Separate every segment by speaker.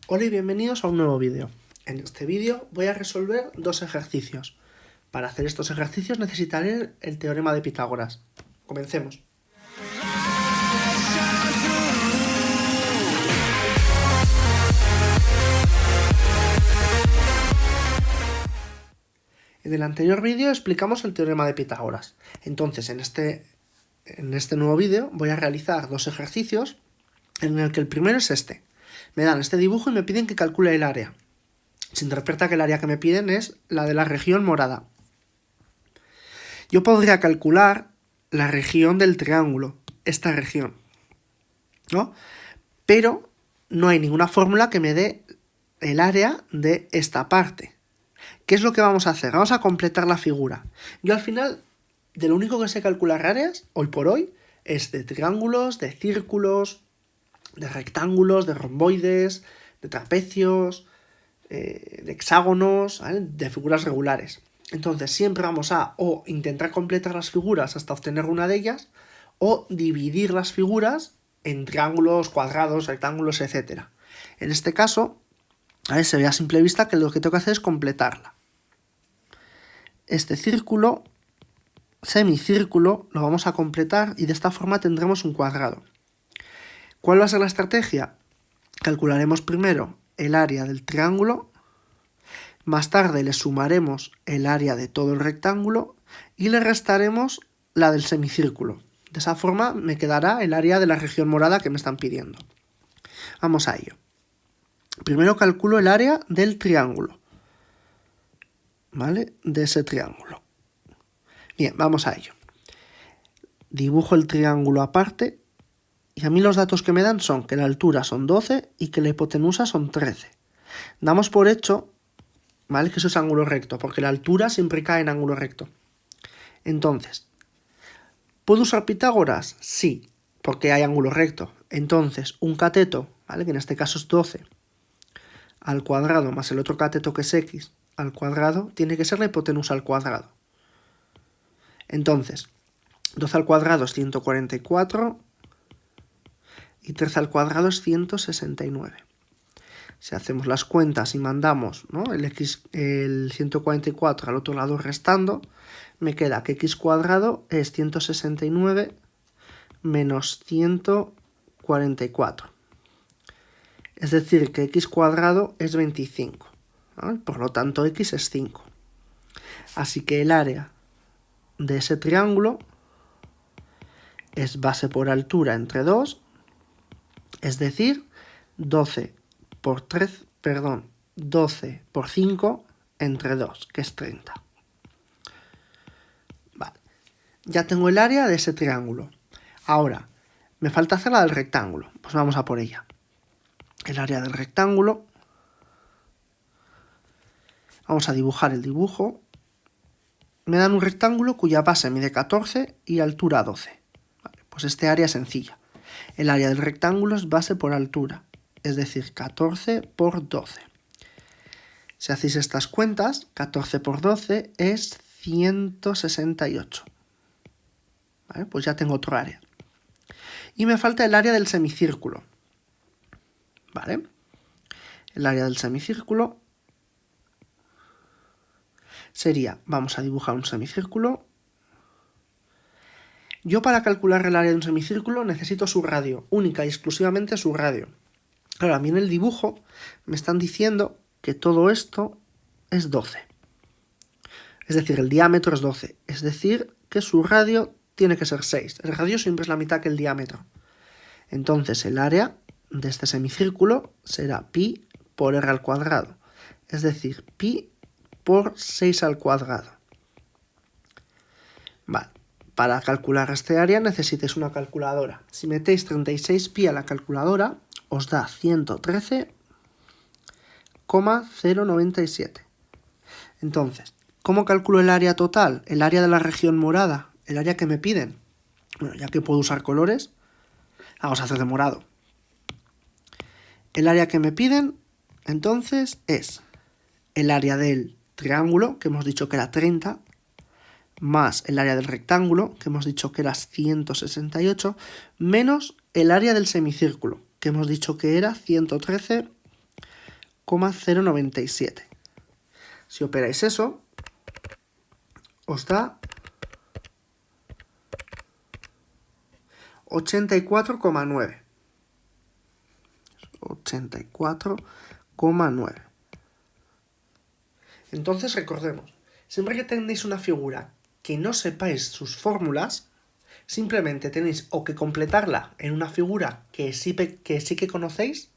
Speaker 1: Hola y bienvenidos a un nuevo vídeo. En este vídeo voy a resolver dos ejercicios. Para hacer estos ejercicios necesitaré el teorema de Pitágoras. Comencemos. En el anterior vídeo explicamos el teorema de Pitágoras. Entonces, en este nuevo vídeo voy a realizar dos ejercicios en el que el primero es este. Me dan este dibujo y me piden que calcule el área. Se interpreta que el área que me piden es la de la región morada. Yo podría calcular la región del triángulo, esta región, ¿no? Pero no hay ninguna fórmula que me dé el área de esta parte. ¿Qué es lo que vamos a hacer? Vamos a completar la figura. Yo al final, de lo único que sé calcular áreas, hoy por hoy, es de triángulos, de círculos, de rectángulos, de romboides, de trapecios, de hexágonos, ¿vale? De figuras regulares. Entonces siempre vamos a o intentar completar las figuras hasta obtener una de ellas, o dividir las figuras en triángulos, cuadrados, rectángulos, etc. En este caso, se ve a simple vista que lo que tengo que hacer es completarla. Este círculo, semicírculo, lo vamos a completar y de esta forma tendremos un cuadrado. ¿Cuál va a ser la estrategia? Calcularemos primero el área del triángulo, más tarde le sumaremos el área de todo el rectángulo y le restaremos la del semicírculo. De esa forma me quedará el área de la región morada que me están pidiendo. Vamos a ello. Primero calculo el área del triángulo, ¿vale? De ese triángulo. Bien, vamos a ello. Dibujo el triángulo aparte y a mí los datos que me dan son que la altura son 12 y que la hipotenusa son 13. Damos por hecho, ¿vale?, que eso es ángulo recto, porque la altura siempre cae en ángulo recto. Entonces, ¿puedo usar Pitágoras? Sí, porque hay ángulo recto. Entonces, un cateto, ¿vale?, que en este caso es 12, al cuadrado más el otro cateto que es x al cuadrado, tiene que ser la hipotenusa al cuadrado. Entonces, 12 al cuadrado es 144 y 13 al cuadrado es 169. Si hacemos las cuentas y mandamos, ¿no?, el 144 al otro lado restando, me queda que x cuadrado es 169 menos 144. Es decir, que x cuadrado es 25. ¿Vale? Por lo tanto, x es 5. Así que el área de ese triángulo es base por altura entre 2, es decir, 12 por 5 entre 2, que es 30. Vale. Ya tengo el área de ese triángulo. Ahora, me falta hacer la del rectángulo. Pues vamos a por ella. El área del rectángulo. Vamos a dibujar el dibujo. Me dan un rectángulo cuya base mide 14 y altura 12. Vale, pues este área es sencilla. El área del rectángulo es base por altura, es decir, 14 por 12. Si hacéis estas cuentas, 14 por 12 es 168. ¿Vale? Pues ya tengo otro área. Y me falta el área del semicírculo. ¿Vale? El área del semicírculo sería, vamos a dibujar un semicírculo. Yo para calcular el área de un semicírculo necesito su radio, única y exclusivamente su radio. Claro, a mí en el dibujo me están diciendo que todo esto es 12. Es decir, el diámetro es 12. Es decir, que su radio tiene que ser 6. El radio siempre es la mitad que el diámetro. Entonces el área de este semicírculo será pi por r al cuadrado. Es decir, pi por 6 al cuadrado. Vale. Para calcular este área necesitáis una calculadora. Si metéis 36pi a la calculadora, os da 113,097. Entonces, ¿cómo calculo el área total? El área de la región morada, el área que me piden. Bueno, ya que puedo usar colores, vamos a hacer de morado. El área que me piden, entonces, es el área del triángulo, que hemos dicho que era 30, más el área del rectángulo, que hemos dicho que era 168, menos el área del semicírculo, que hemos dicho que era 113 84,097. Si operáis eso, os da 84,9. 84,9. Entonces recordemos, siempre que tenéis una figura que no sepáis sus fórmulas, simplemente tenéis o que completarla en una figura que sí que conocéis,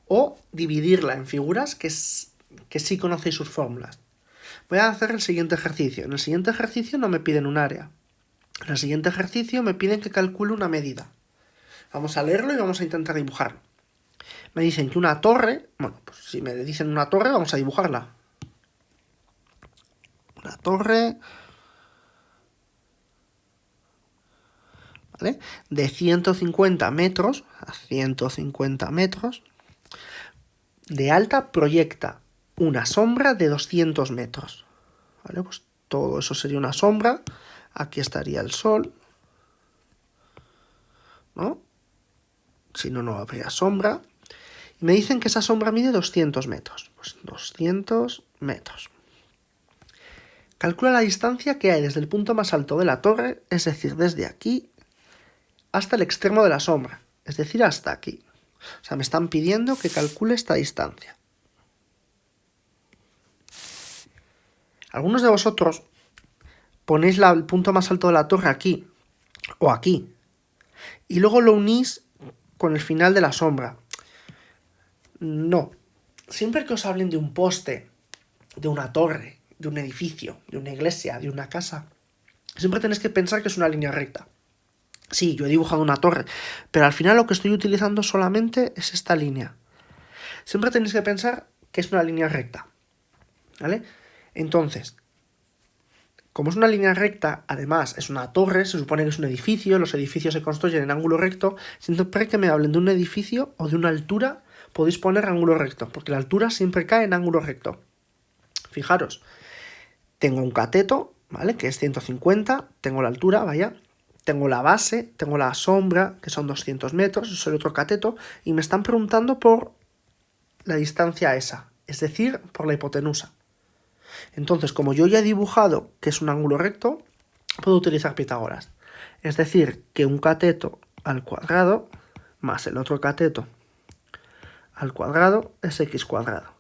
Speaker 1: o dividirla en figuras que sí conocéis sus fórmulas. Voy a hacer el siguiente ejercicio. En el siguiente ejercicio no me piden un área. En el siguiente ejercicio me piden que calcule una medida. Vamos a leerlo y vamos a intentar dibujarlo. Me dicen que una torre, bueno, pues si me dicen una torre, vamos a dibujarla. Una torre, ¿vale?, de 150 metros a 150 metros de alta proyecta una sombra de 200 metros. ¿Vale? Pues todo eso sería una sombra. Aquí estaría el sol, ¿no? Si no, no habría sombra. Y me dicen que esa sombra mide 200 metros. Pues 200 metros. Calcula la distancia que hay desde el punto más alto de la torre, es decir, desde aquí hasta el extremo de la sombra, es decir, hasta aquí. O sea, me están pidiendo que calcule esta distancia. Algunos de vosotros ponéis el punto más alto de la torre aquí o aquí y luego lo unís con el final de la sombra. No. Siempre que os hablen de un poste, de una torre, de un edificio, de una iglesia, de una casa, siempre tenéis que pensar que es una línea recta. Sí, yo he dibujado una torre, pero al final lo que estoy utilizando solamente es esta línea. Siempre tenéis que pensar que es una línea recta, ¿vale? Entonces, como es una línea recta, además es una torre, se supone que es un edificio, los edificios se construyen en ángulo recto, siempre que me hablen de un edificio o de una altura, podéis poner ángulo recto, porque la altura siempre cae en ángulo recto. Fijaros, tengo un cateto, ¿vale?, que es 150, tengo la altura, vaya, tengo la base, tengo la sombra, que son 200 metros, eso es el otro cateto, y me están preguntando por la distancia esa, es decir, por la hipotenusa. Entonces, como yo ya he dibujado que es un ángulo recto, puedo utilizar Pitágoras. Es decir, que un cateto al cuadrado más el otro cateto al cuadrado es x cuadrado.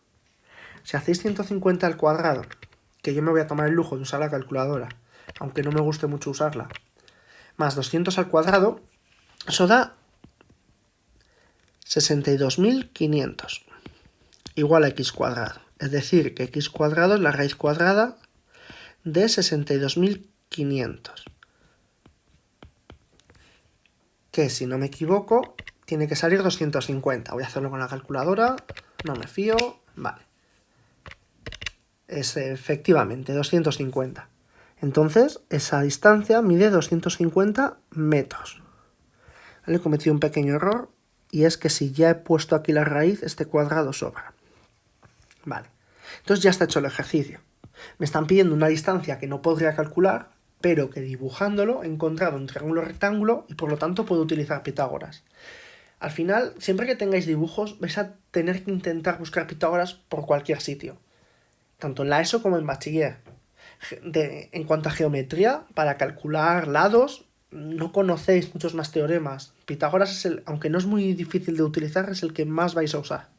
Speaker 1: Si hacéis 150 al cuadrado, que yo me voy a tomar el lujo de usar la calculadora, aunque no me guste mucho usarla, más 200 al cuadrado, eso da 62.500, igual a x cuadrado. Es decir, que x cuadrado es la raíz cuadrada de 62.500. Que, si no me equivoco, tiene que salir 250. Voy a hacerlo con la calculadora, no me fío, vale. Es efectivamente 250. Entonces, esa distancia mide 250 metros. ¿Vale? He cometido un pequeño error, y es que si ya he puesto aquí la raíz, este cuadrado sobra. Vale. Entonces ya está hecho el ejercicio. Me están pidiendo una distancia que no podría calcular, pero que dibujándolo he encontrado un triángulo rectángulo y por lo tanto puedo utilizar Pitágoras. Al final, siempre que tengáis dibujos, vais a tener que intentar buscar Pitágoras por cualquier sitio. Tanto en la ESO como en bachiller. En cuanto a geometría, para calcular lados, no conocéis muchos más teoremas. Pitágoras es aunque no es muy difícil de utilizar, es el que más vais a usar.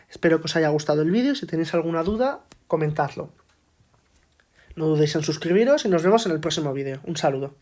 Speaker 1: Espero que os haya gustado el vídeo. Si tenéis alguna duda, comentadlo. No dudéis en suscribiros y nos vemos en el próximo vídeo. Un saludo.